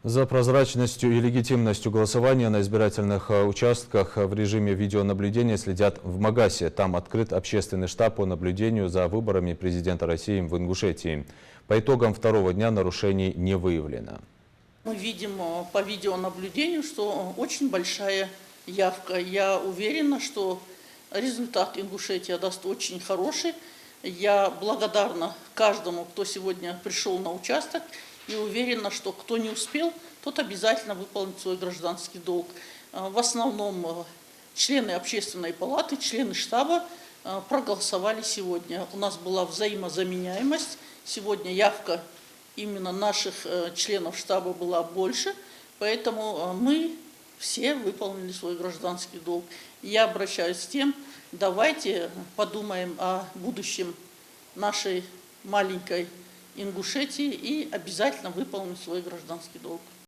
За прозрачностью и легитимностью голосования на избирательных участках в режиме видеонаблюдения следят в Магасе. Там открыт общественный штаб по наблюдению за выборами президента России в Ингушетии. По итогам второго дня нарушений не выявлено. Мы видим по видеонаблюдению, что очень большая явка. Я уверена, что результат Ингушетия даст очень хороший. Я благодарна каждому, кто сегодня пришел на участок, и уверена, что кто не успел, тот обязательно выполнит свой гражданский долг. В основном члены общественной палаты, члены штаба проголосовали сегодня. У нас была взаимозаменяемость. Сегодня явка именно наших членов штаба была больше, поэтому мы все выполнили свой гражданский долг. Я обращаюсь с тем, давайте подумаем о будущем нашей маленькой Ингушетии и обязательно выполним свой гражданский долг.